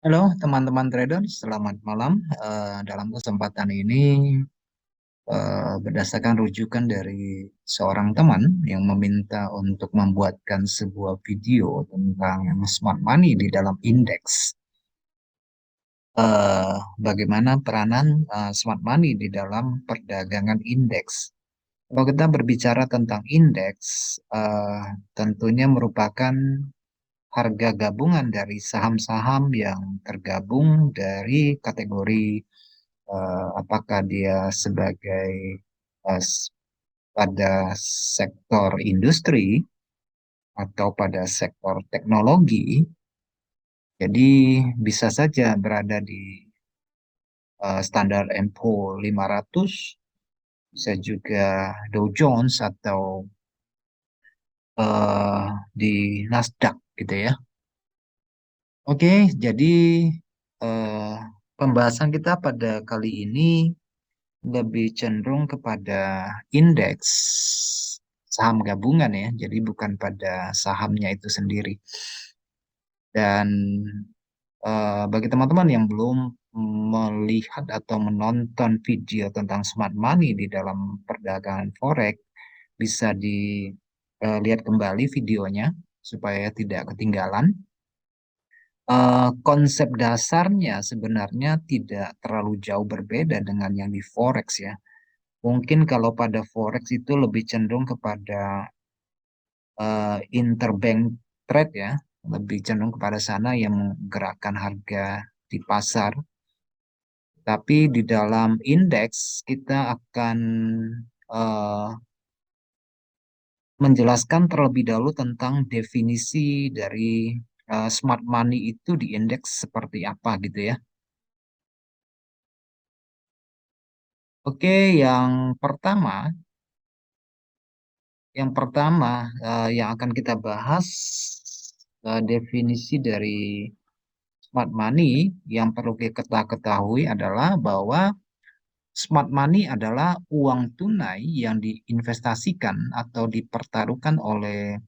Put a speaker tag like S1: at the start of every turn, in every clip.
S1: Halo teman-teman trader, selamat malam. Dalam kesempatan ini, berdasarkan rujukan dari seorang teman yang meminta untuk membuatkan sebuah video tentang smart money di dalam indeks, eh, bagaimana peranan smart money di dalam perdagangan indeks. Kalau kita berbicara tentang indeks, tentunya merupakan harga gabungan dari saham-saham yang tergabung dari kategori apakah dia sebagai pada sektor industri atau pada sektor teknologi. Jadi bisa saja berada di standar And Poor's 500, bisa juga Dow Jones atau di Nasdaq gitu ya. Oke, jadi eh, pembahasan kita pada kali ini lebih cenderung kepada indeks saham gabungan ya, jadi bukan pada sahamnya itu sendiri. Dan bagi teman-teman yang belum melihat atau menonton video tentang smart money di dalam perdagangan forex, bisa dilihat kembali videonya supaya tidak ketinggalan. Konsep dasarnya sebenarnya tidak terlalu jauh berbeda dengan yang di forex ya. Mungkin kalau pada forex itu lebih cenderung kepada interbank trade ya, lebih cenderung kepada sana yang menggerakkan harga di pasar. Tapi di dalam indeks kita akan eh, menjelaskan terlebih dahulu tentang definisi dari smart money itu di indeks seperti apa gitu ya. Oke, pertama, yang pertama yang akan kita bahas definisi dari smart money yang perlu kita ketahui adalah bahwa smart money adalah uang tunai yang diinvestasikan atau dipertaruhkan oleh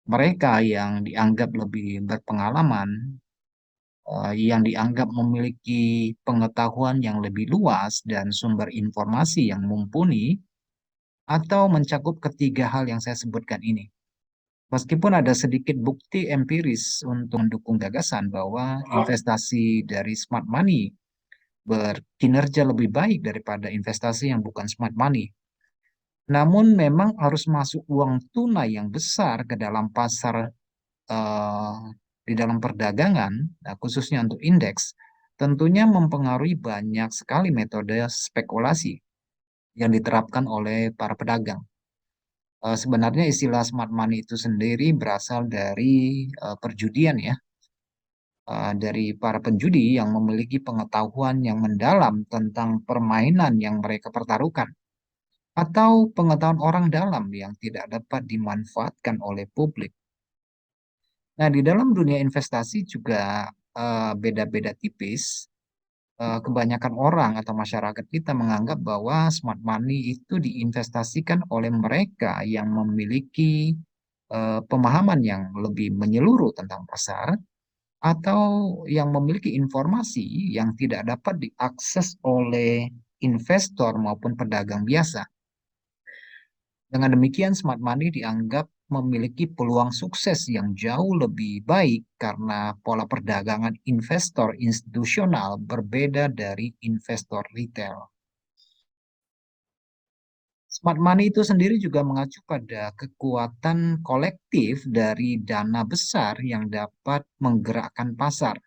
S1: mereka yang dianggap lebih berpengalaman, yang dianggap memiliki pengetahuan yang lebih luas dan sumber informasi yang mumpuni, atau mencakup ketiga hal yang saya sebutkan ini. Meskipun ada sedikit bukti empiris untuk mendukung gagasan bahwa investasi dari smart money berkinerja lebih baik daripada investasi yang bukan smart money. Namun memang harus masuk uang tunai yang besar ke dalam pasar eh, di dalam perdagangan, nah, khususnya untuk indeks, tentunya mempengaruhi banyak sekali metode spekulasi yang diterapkan oleh para pedagang. Sebenarnya istilah smart money itu sendiri berasal dari perjudian ya, dari para penjudi yang memiliki pengetahuan yang mendalam tentang permainan yang mereka pertaruhkan, atau pengetahuan orang dalam yang tidak dapat dimanfaatkan oleh publik. Nah, di dalam dunia investasi juga beda-beda tipis. Kebanyakan orang atau masyarakat kita menganggap bahwa smart money itu diinvestasikan oleh mereka yang memiliki pemahaman yang lebih menyeluruh tentang pasar atau yang memiliki informasi yang tidak dapat diakses oleh investor maupun pedagang biasa. Dengan demikian, smart money dianggap memiliki peluang sukses yang jauh lebih baik karena pola perdagangan investor institusional berbeda dari investor retail. Smart money itu sendiri juga mengacu pada kekuatan kolektif dari dana besar yang dapat menggerakkan pasar.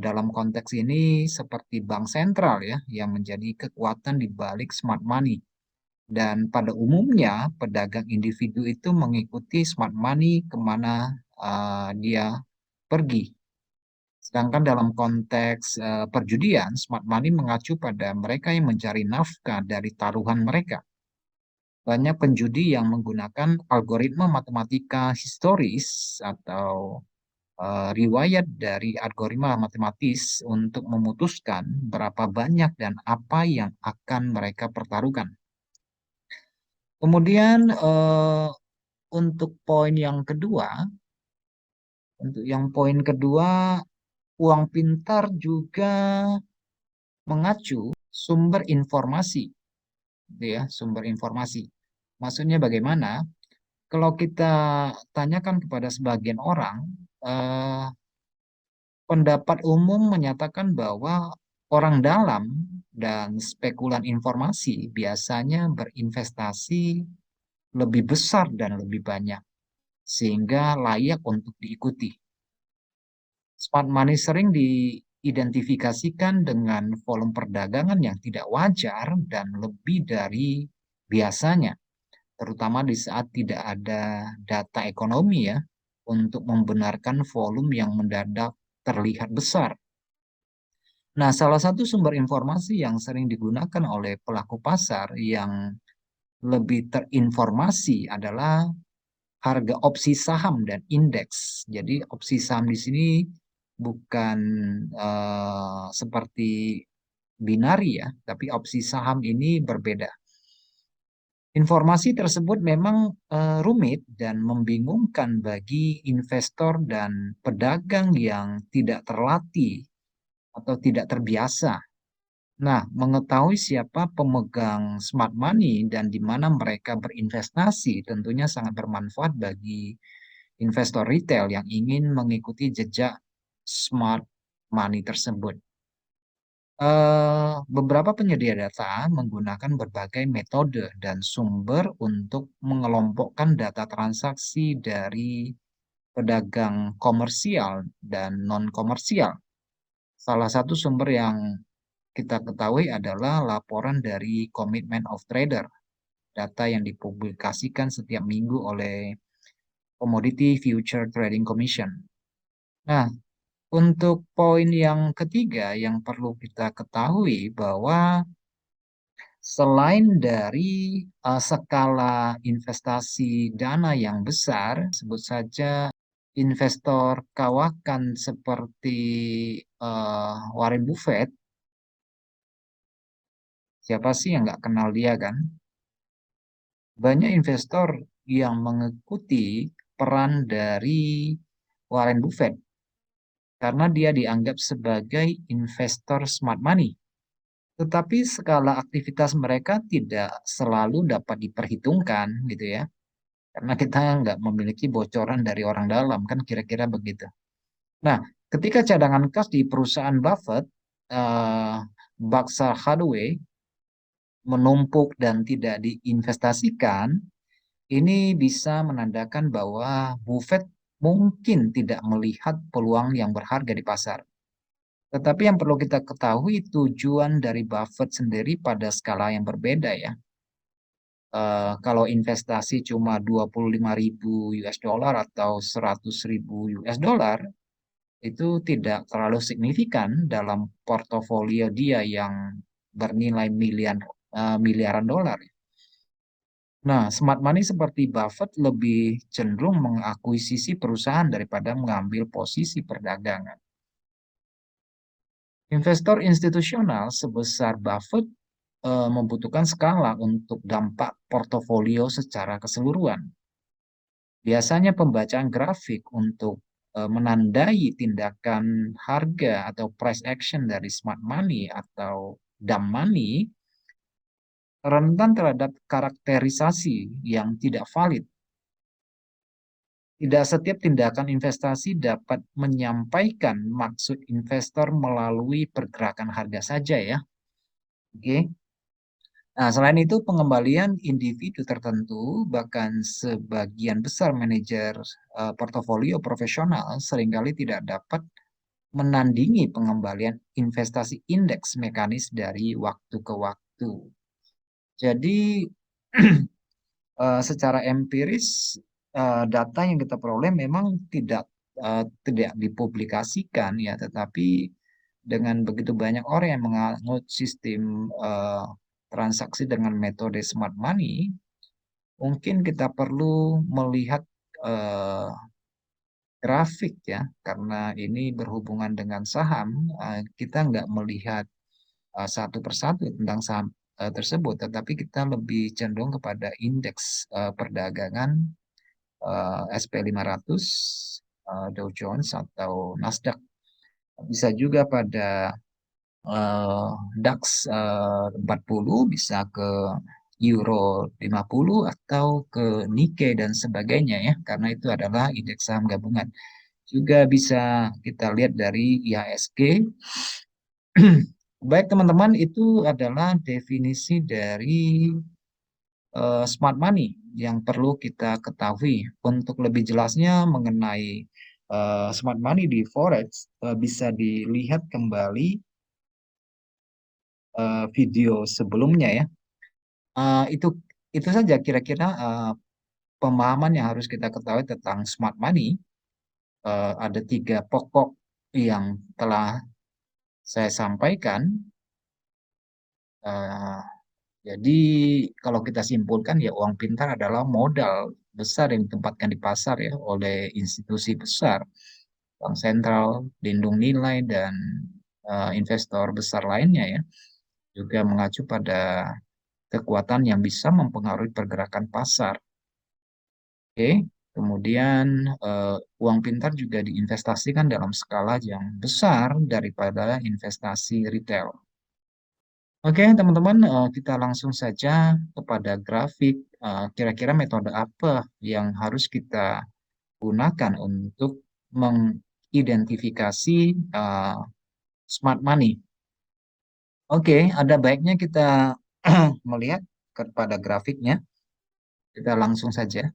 S1: Dalam konteks ini seperti bank sentral ya yang menjadi kekuatan di balik smart money. Dan pada umumnya pedagang individu itu mengikuti smart money kemana dia pergi. Sedangkan dalam konteks perjudian, smart money mengacu pada mereka yang mencari nafkah dari taruhan mereka. Banyak penjudi yang menggunakan algoritma matematika historis atau riwayat dari algoritma matematis untuk memutuskan berapa banyak dan apa yang akan mereka pertaruhkan. Kemudian untuk poin yang kedua, untuk yang poin kedua Uang pintar juga mengacu sumber informasi, gitu ya, sumber informasi. Maksudnya bagaimana? Kalau kita tanyakan kepada sebagian orang, eh, pendapat umum menyatakan bahwa orang dalam dan spekulan informasi biasanya berinvestasi lebih besar dan lebih banyak, sehingga layak untuk diikuti. Smart money sering diidentifikasikan dengan volume perdagangan yang tidak wajar dan lebih dari biasanya, terutama di saat tidak ada data ekonomi ya, untuk membenarkan volume yang mendadak terlihat besar. Nah, salah satu sumber informasi yang sering digunakan oleh pelaku pasar yang lebih terinformasi adalah harga opsi saham dan indeks. Jadi opsi saham di sini bukan seperti binari ya, tapi opsi saham ini berbeda. Informasi tersebut memang rumit dan membingungkan bagi investor dan pedagang yang tidak terlatih atau tidak terbiasa. Nah, mengetahui siapa pemegang smart money dan di mana mereka berinvestasi tentunya sangat bermanfaat bagi investor retail yang ingin mengikuti jejak smart money tersebut. Beberapa penyedia data menggunakan berbagai metode dan sumber untuk mengelompokkan data transaksi dari pedagang komersial dan non-komersial. Salah satu sumber yang kita ketahui adalah laporan dari Commitment of Trader, data yang dipublikasikan setiap minggu oleh Commodity Future Trading Commission. Nah, untuk poin yang ketiga yang perlu kita ketahui bahwa selain dari skala investasi dana yang besar, sebut saja investor kawakan seperti Warren Buffett, siapa sih yang nggak kenal dia kan? Banyak investor yang mengikuti peran dari Warren Buffett karena dia dianggap sebagai investor smart money. Tetapi skala aktivitas mereka tidak selalu dapat diperhitungkan gitu ya. Karena kita nggak memiliki bocoran dari orang dalam kan kira-kira begitu. Nah, ketika cadangan kas di perusahaan Buffett, eh, Berkshire Hathaway menumpuk dan tidak diinvestasikan, ini bisa menandakan bahwa Buffett mungkin tidak melihat peluang yang berharga di pasar. Tetapi yang perlu kita ketahui tujuan dari Buffett sendiri pada skala yang berbeda ya. Kalau investasi cuma 25.000 US dollar atau 100.000 US dollar, itu tidak terlalu signifikan dalam portofolio dia yang bernilai miliaran dolar. Nah, smart money seperti Buffett lebih cenderung mengakuisisi perusahaan daripada mengambil posisi perdagangan. Investor institusional sebesar Buffett membutuhkan skala untuk dampak portofolio secara keseluruhan. Biasanya pembacaan grafik untuk menandai tindakan harga atau price action dari smart money atau dumb money rentan terhadap karakterisasi yang tidak valid. Tidak setiap tindakan investasi dapat menyampaikan maksud investor melalui pergerakan harga saja ya. Oke. Nah, selain itu pengembalian individu tertentu, bahkan sebagian besar manajer portofolio profesional seringkali tidak dapat menandingi pengembalian investasi indeks mekanis dari waktu ke waktu. Jadi secara empiris data yang kita peroleh memang tidak dipublikasikan ya, tetapi dengan begitu banyak orang yang menganut sistem transaksi dengan metode smart money, mungkin kita perlu melihat eh, grafik ya, karena ini berhubungan dengan saham, kita nggak melihat satu persatu tentang saham tersebut, tetapi kita lebih cenderung kepada indeks perdagangan SP500, Dow Jones atau Nasdaq. bisa juga pada eh, DAX 40, bisa ke Euro 50 atau ke Nikkei dan sebagainya ya, karena itu adalah indeks saham gabungan. Juga bisa kita lihat dari IHSG. Baik teman-teman, itu adalah definisi dari smart money yang perlu kita ketahui. Untuk lebih jelasnya mengenai smart money di Forex, bisa dilihat kembali video sebelumnya ya. Itu saja kira-kira pemahaman yang harus kita ketahui tentang smart money. Ada tiga pokok yang telah saya sampaikan. Eh, jadi kalau kita simpulkan ya, uang pintar adalah modal besar yang ditempatkan di pasar ya oleh institusi besar, bank sentral, lindung nilai, dan investor besar lainnya ya. Juga mengacu pada kekuatan yang bisa mempengaruhi pergerakan pasar. Oke, kemudian uang pintar juga diinvestasikan dalam skala yang besar daripada investasi retail. Oke, teman-teman, kita langsung saja kepada grafik. Kira-kira metode apa yang harus kita gunakan untuk mengidentifikasi uh, smart money? Oke, ada baiknya kita melihat kepada grafiknya. Kita langsung saja.